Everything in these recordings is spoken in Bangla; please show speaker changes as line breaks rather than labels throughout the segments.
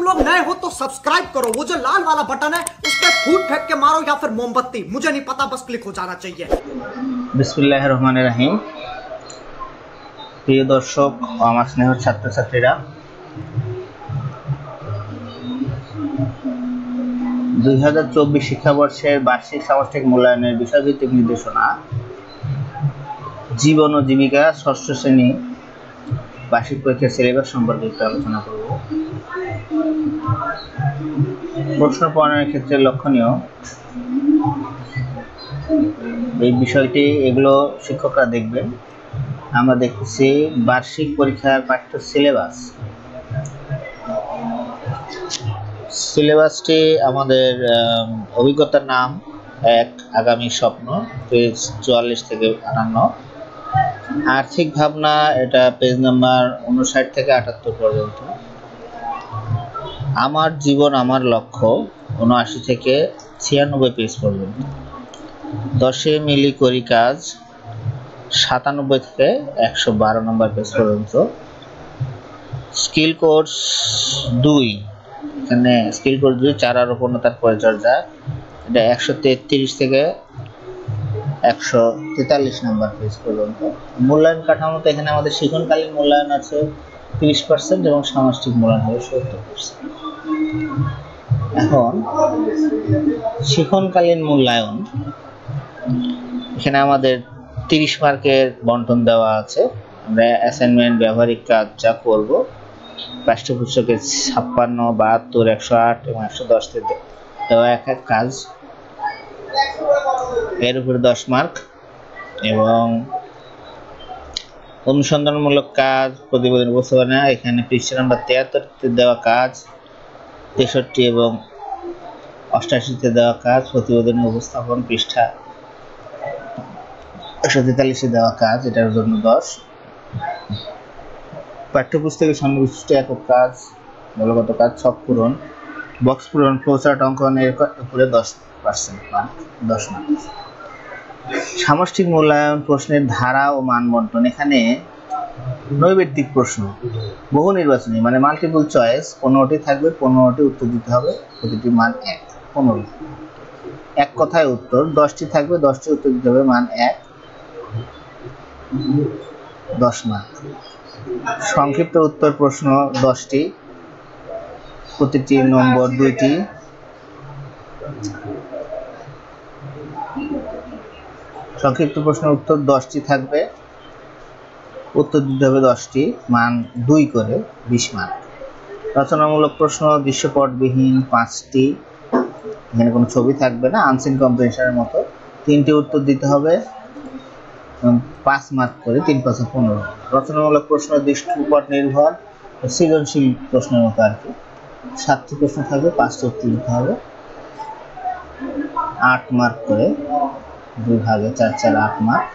लोग नए हो तो सब्सक्राइब करो, वो जो लाल वाला बटन है उस पर फूट फेंक के मारो या फिर मोमबत्ती, मुझे नहीं पता, बस क्लिक हो जाना चाहिए।
बिस्मिल्लाहिर रहमानिर रहीम। प्रिय दर्शक আমার স্নেহের ছাত্রছাত্রীরা, 2024 শিক্ষাবর্ষের বার্ষিক সামষ্টিক মূল্যায়নের বিষয়ভিত্তিক নির্দেশনা জীবন ও জীবিকা ষষ্ঠ শ্রেণী বার্ষিক পরীক্ষার সিলেবাস সম্পর্কে একটু আলোচনা করব। প্রশ্ন প্রণয়নের ক্ষেত্রে লক্ষণীয় এই বিষয়টি, এগুলো শিক্ষকরা দেখবেন। আমরা দেখছি বার্ষিক পরীক্ষার পাঠ্য সিলেবাস। সিলেবাসটি আমাদের অভিজ্ঞতার নাম 1 আগামী স্বপ্ন, পেজ 44 থেকে 58। আর্থিক ভাবনা, এটা পেজ নাম্বার 59 থেকে 78 পর্যন্ত। আমার জীবন আমার লক্ষ্য 79 থেকে 96 পেজ পর্যন্ত। 10 মিলি করি কাজ 97 থেকে 112 নম্বর পেজ পর্যন্ত। স্কিল কোর্স 2, এখানে স্কিল কোর্স 2 চারা রোপণতার পরিচর্যা, এটা 133 থেকে 143 নম্বর পেজ পর্যন্ত। মূল্যায়ন কাঠামোতে এখানে আমাদের শিক্ষণকালীন মূল্যায়ন আছে 30% এবং সামষ্টিক মূল্যায়ন হবে 70%। এখন শিক্ষণকালীন মূল্যায়ন, এখানে আমাদের 30 মার্কের বন্টন দেওয়া আছে। আমরা অ্যাসাইনমেন্ট, ব্যবহারিক কাজ যা করব, পাঠ্যপুস্তকে 56, 72, 108 এবং 110 তে দেওয়া এক এক কাজ, এর উপরে 10 মার্ক। এবং অনুসন্ধানমূলক কাজ, প্রতিবেদন উপস্থাপনা, এখানে পৃষ্ঠা নাম্বার 73 তে দেওয়া কাজ, 63 এবং 88 তে দেওয়া কাজ, প্রতিবেদন উপস্থাপন পৃষ্ঠা 143 দেওয়া কাজ, এটার জন্য 10। পাঠ্যপুস্তকের সন্নিবিষ্ট একক কাজ, দলগত কাজ, ছক পূরণ, বক্স পূরণ, ফ্লোচার্ট অঙ্কন, এর উপরে 10% মার্ক, 10 মার্ক। সামষ্টিক মূল্যায়ন প্রশ্নের ধারা ও মান বন্টন, এখানে নৈর্ব্যক্তিক প্রশ্ন, বহু নির্বাচনী মানে মাল্টিপল চয়েস 15টি থাকবে, 15টি উত্তর দিতে হবে, প্রতিটি মান 1, 15। এক কথায় উত্তর 10টি থাকবে, 10টি উত্তর দিতে হবে, মান 1, 10 মার্ক। সংক্ষিপ্ত উত্তর প্রশ্ন 10টি, প্রতিটি নম্বর 2টি। সংক্ষিপ্ত প্রশ্নের উত্তর 10টি থাকবে, উত্তর দিতে হবে 10টি, মান 2 করে, 20 মার্ক। রচনামূলক প্রশ্ন দৃশ্যপটবিহীন 5টি, এখানে কোনো ছবি থাকবে না, আনসিন কম্প্রিহেনশনের মতো 3টি উত্তর দিতে হবে, 5 মার্ক করে, 3 × 5 = 15। রচনামূলক প্রশ্ন দৃশ্যপট নির্ভর, সৃজনশীল প্রশ্নের মতো আর কি, 7টি প্রশ্ন থাকবে, 5টি উত্তর দিতে হবে, 8 মার্ক করে, 2 ভাগে 4, 4, 8 মার্ক,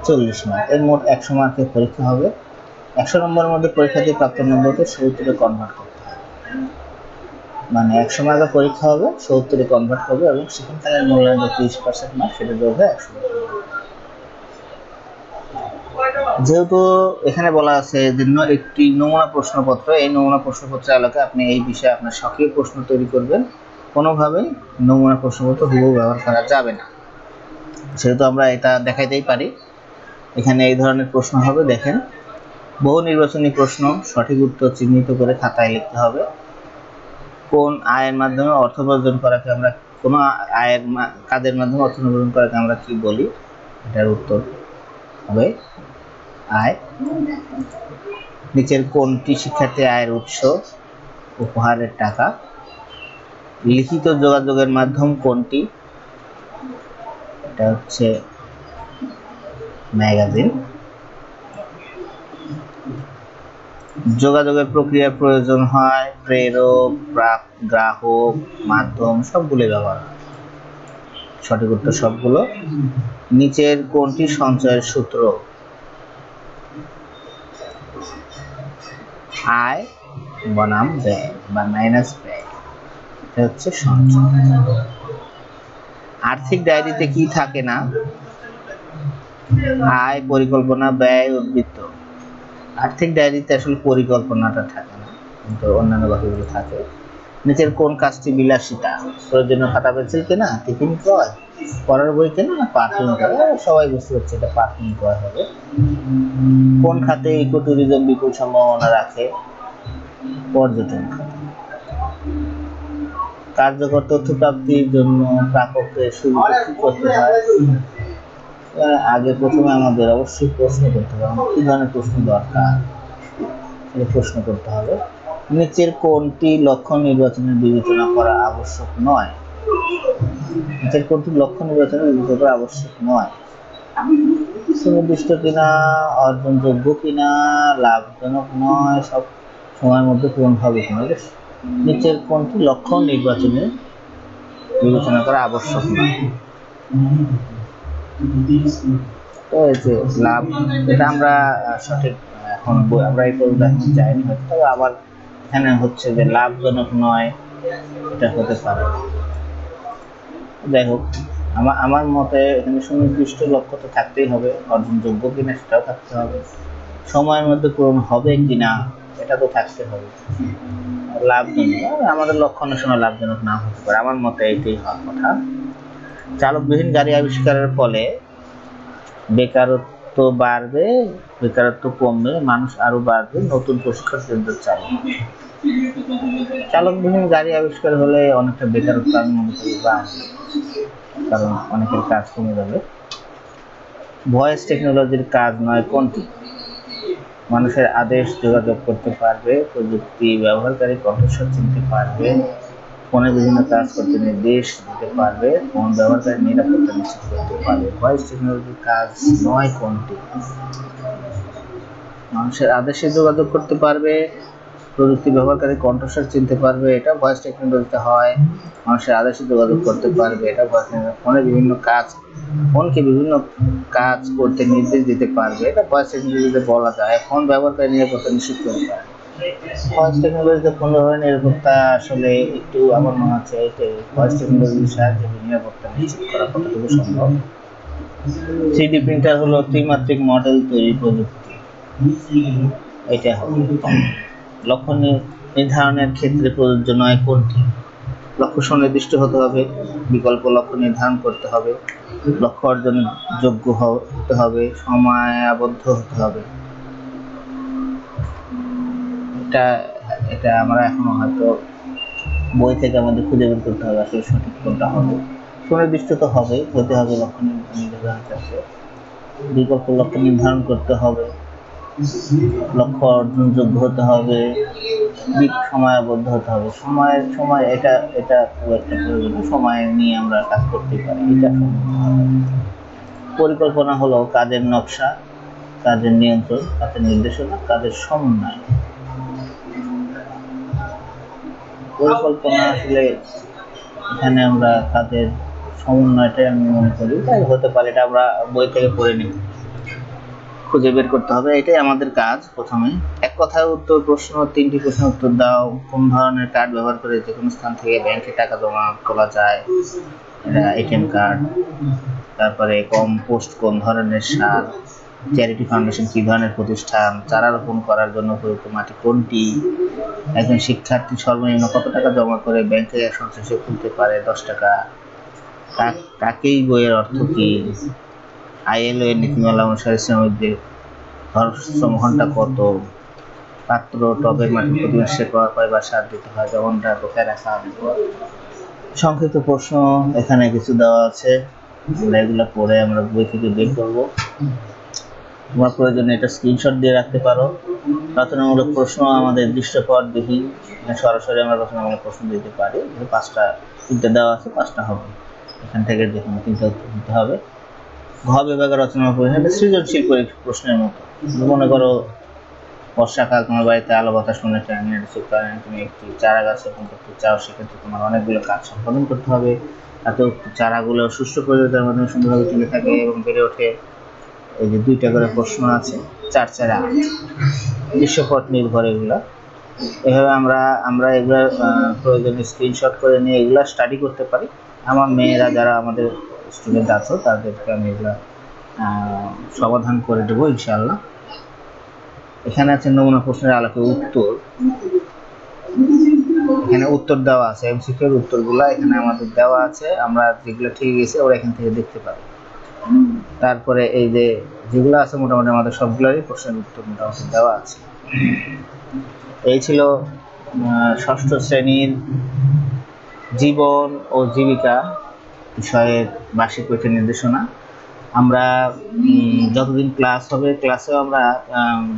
40 মার্ক। এর মোট 100 মার্কের পরীক্ষা হবে। 100 নম্বরের মধ্যে পরীক্ষার্থী প্রাপ্ত নম্বরকে 70-এ কনভার্ট করতে হবে, মানে 100 মার্কের পরীক্ষা হবে, 70-এ কনভার্ট করবে এবং শিক্ষণকালীন মূল্যায়ন 30% মার্ক, সেটা যোগ হয় 100। যেহেতু এখানে বলা আছে যে একটি নমুনা প্রশ্নপত্র, এই নমুনা প্রশ্নপত্রের আলোকে আপনি এই বিষয়ে আপনার সক্রিয় প্রশ্ন তৈরি করবেন। কোনোভাবেই নমুনা প্রশ্নপত্র হুবহু ব্যবহার করা যাবে না, সেহেতু আমরা এটা দেখাইতেই পারি। এখানে এই ধরনের প্রশ্ন হবে, দেখেন, বহু নির্বাচনী প্রশ্ন, সঠিক উত্তর চিহ্নিত করে খাতায় লিখতে হবে। কোন আয়ের মাধ্যমে অর্থ উপার্জন করাকে আমরা, কোন আয়ের কাজের মাধ্যমে অর্থ উপার্জন করাকে আমরা কি বলি, এটার উত্তর হবে আয়। নিচের কোনটি শিক্ষার্থী আয়ের উৎস, উপহারের টাকা। লিখিত যোগাযোগের মাধ্যম কোনটি, এটা হচ্ছে ম্যাগাজিন। যোগাযোগের প্রক্রিয়ার প্রয়োজন হয় প্রেরক, গ্রাহক, মাধ্যম, সবগুলো ব্যবহার হয়। সঠিক উত্তর সবগুলো। নিচের কোনটি সঞ্চয়ের সূত্র, আয় বনাম ব্যয় বা মাইনাস ব্যয়, এটা হচ্ছে সঞ্চয়। আর্থিক ডায়েরিতে কি থাকে না, আয়, পরিকল্পনা, ব্যয়, উদ্বৃত্ত। আর্থিক ডায়েরিতে আসলে পরিকল্পনাটা থাকে না, কিন্তু অন্যান্য বাকিগুলো থাকে। নিচের কোন কাজটি বিলাসিতা? প্রয়োজনীয় খাতা পেন্সিল কেনা, টিফিন ক্রয়, পড়ার বই কেনা না পারফিউম ক্রয়? সবাই বুঝতে পারছে এটা পারফিউম ক্রয় হবে। কোন খাতে ইকো ট্যুরিজম বিপুল সম্ভাবনা রাখে? পর্যটন খাতে। কার্যকর তথ্য প্রাপ্তির জন্য প্রাপককে সুবিধা কি করতে হয়? আগে প্রথমে আমাদের অবশ্যই প্রশ্ন করতে হবে, কি ধরনের প্রশ্ন দরকার সেটা প্রশ্ন করতে হবে। নিচের কোনটি লক্ষণ নির্বাচনের বিবেচনা করা আবশ্যক নয়? নিচের কোনটি লক্ষণ নির্বাচনের বিবেচনা করা আবশ্যক নয়? সুনির্দিষ্ট কিনা, অর্জনযোগ্য কিনা, লাভজনক নয়, সব সময়ের মধ্যে পূরণ হবে কিনা। নিচের কোনটি লক্ষণ নির্বাচনে বিবেচনা করা আবশ্যক নয়? তো এই যে লাভ, এটা আমরা সঠিক এখন আমরা এই উদাহরণ চাইনি, তবে আবার এখানে হচ্ছে যে লাভজনক নয়, এটা হতে পারে। যাই হোক, আমার মতে এখানে সুনির্দিষ্ট লক্ষ্য তো থাকতেই হবে, অর্জনযোগ্য কিনা সেটাও থাকতে হবে, সময়ের মধ্যে পূরণ হবে কিনা এটা তো থাকতে হবে। লাভজনক, আমাদের লক্ষ্য অনেক সময় লাভজনক না হতে পারে, আমার মতে এইটাই হওয়ার কথা। চালকবিহীন গাড়ি আবিষ্কারের ফলে বেকারত্ব বাড়বে, বেকারত্ব কমবে, মানুষ আরো বাড়বে, নতুন প্রশিক্ষণ কেন্দ্র চালু। চালকবিহীন গাড়ি আবিষ্কার হলে অনেকটা বেকারত্ব আমি মনে করি বাড়বে, কারণ অনেকের কাজ কমে যাবে। ভয়েস টেকনোলজির কাজ নয় কোনটি? মানুষের আদেশ যোগাযোগ করতে পারবে, প্রযুক্তি ব্যবহারকারী কণ্ঠস্বর চিনতে পারবে, ফোনে বিভিন্ন কাজ করতে নির্দেশ দিতে পারবে, ফোন ব্যবহারকারী নিরাপত্তা নিশ্চিত করতে পারবে। ভয়েস টেকনোলজির কাজ নয় কোনটি? মানুষের আদেশে যোগাযোগ করতে পারবে, প্রযুক্তি ব্যবহারকারী কণ্ঠস্বর চিনতে পারবে, এটা ভয়েস টেকনোলজিতে হয়। মানুষের আদেশে যোগাযোগ করতে পারবে, এটা ভয়েস টেকনোলজি। ফোনে বিভিন্ন কাজ, ফোনকে বিভিন্ন কাজ করতে নির্দেশ দিতে পারবে, এটা ভয়েস টেকনোলজিতে বলা যায়। ফোন ব্যবহারকারী নিরাপত্তা নিশ্চিত করতে পারবে। ভয়েস টেকনোলজিতে কোন ধরনের নিরাপত্তা আসলে একটু আমার মনে হচ্ছে এটাই, ভয়েস টেকনোলজির সাহায্যে নিরাপত্তা নিশ্চিত করা কতটুকু সম্ভব। 3D প্রিন্টার হলো ত্রিমাত্রিক মডেল তৈরি প্রযুক্তি, এটা হবে। লক্ষ্য নির্ধারণের ক্ষেত্রে প্রযোজ্য নয় কোনটি? লক্ষ্য সুনির্দিষ্ট হতে হবে, বিকল্প লক্ষ্য নির্ধারণ করতে হবে, লক্ষ্য অর্জন যোগ্য হতে হবে, সময়াবদ্ধ হতে হবে। এটা আমরা এখনো হয়তো বই থেকে আমাদের খুঁজে বের করতে হবে আসলে সঠিক কোনটা হবে। সুনির্দিষ্ট তো হবে, হতে হবে লক্ষ্য নির্ধারণ ক্ষেত্রে, বিকল্প লক্ষ্য নির্ধারণ করতে হবে, লক্ষ্য অর্জনযোগ্য হতে হবে, সময়াবদ্ধ হতে হবে। সময় এটা খুব একটা প্রয়োজন, সময় নিয়ে আমরা কাজ করতে পারি, এটা পরিকল্পনা হলো কাজের নকশা, কাজের নিয়ন্ত্রণ, কাজের নির্দেশনা, কাজের সমন্বয়। পরিকল্পনা আসলে এখানে আমরা কাজের সমন্বয়টাই আমি মনে করি, তাই হতে পারে, এটা আমরা বই থেকে পড়ে নিব, খুঁজে বের করতে হবে, এটাই আমাদের কাজ। প্রথমে এক কথায় উত্তর প্রশ্ন, 3টি প্রশ্ন উত্তর দাও। কোন ধরনের কার্ড ব্যবহার করে যে কোনো স্থান থেকে ব্যাংকে টাকা জমা তোলা যায়? এটা এটিএম কার্ড। তারপরে কম্পোস্ট কোন ধরনের সার? চ্যারিটি ফাউন্ডেশন কি ধরনের প্রতিষ্ঠান? চারা রোপণ করার জন্য উপযুক্ত মাটি কোনটি? একজন শিক্ষার্থী সর্বনিম্ন কত টাকা জমা করে ব্যাংকে সঞ্চয় খুলতে পারে? 10 টাকা। কাকেই বইয়ের অর্থ কি? ILO এর নীতিমালা অনুসারে শ্রমিকদের শ্রম ঘন্টা কত? পাত্র টবের মাটি প্রতি মাসে কয়বার সার দিতে হয়? যেমনটা কোথায় রাখা হবে? সংক্ষিপ্ত প্রশ্ন এখানে কিছু দেওয়া আছে, এগুলো পড়ে আমরা বই থেকে বের করবো। তোমার প্রয়োজনে এটা স্ক্রিনশট দিয়ে রাখতে পারো। রচনামূলক প্রশ্ন আমাদের দৃশ্যপটবিহীন, সরাসরি আমরা রচনামূলক প্রশ্ন দিতে পারি। 3টে দেওয়া আছে, 5টা হবে, এখান থেকে যেকোনো 3টা উত্তর দিতে হবে। ঘ বিভাগের রচনামূলক প্রশ্ন সৃজনশীল প্রশ্নের মতো। মনে করো বর্ষাকাল, তোমার বাড়িতে আলো বাতাস মনে তুমি একটি চারা গাছ রোপণ করতে চাও, সেক্ষেত্রে তোমার অনেকগুলো কাজ সম্পাদন করতে হবে, তাতে চারাগুলো সুষ্ঠু পরিবেশের মাধ্যমে সুন্দরভাবে তুলে থাকে এবং বেড়ে ওঠে। এই যে 2টা করে প্রশ্ন আছে, 4 4 8, দৃশ্যপট নির্ভর এগুলা। এভাবে আমরা এগুলা প্রয়োজনে স্ক্রিনশট করে নিয়ে এগুলা স্টাডি করতে পারি। আমার মেয়েরা যারা আমাদের স্টুডেন্ট আছে তাদেরকে আমি এগুলা সমাধান করে দেবো ইনশাআল্লাহ। এখানে আছে নমুনা প্রশ্নের আলোকে উত্তর। এখানে উত্তর দেওয়া আছে, এমসিকিউ এর উত্তরগুলো এখানে আমাদের দেওয়া আছে, আমরা যেগুলো ঠিক গেছে ওরা এখান থেকে দেখতে পাবো। তারপরে এই যে যেগুলো আছে মোটামুটি আমাদের সবগুলোরই প্রশ্নের উত্তর মোটামুটি দেওয়া আছে। এই ছিল ষষ্ঠ শ্রেণীর জীবন ও জীবিকা বিষয়ের বার্ষিক পরীক্ষা নির্দেশনা। আমরা যতদিন ক্লাস হবে ক্লাসেও আমরা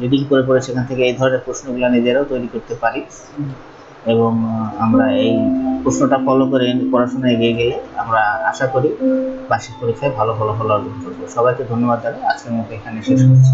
রিডিং করে পড়ে সেখান থেকে এই ধরনের প্রশ্নগুলো নিজেরাও তৈরি করতে পারি, এবং আমরা এই প্রশ্নটা ফলো করে পড়াশোনা এগিয়ে গেলে আমরা আশা করি বার্ষিক পরীক্ষায় ভালো ফলাফল অর্জন করবো। সবাইকে ধন্যবাদ জানাই, আজকের মতো এখানে শেষ করছি।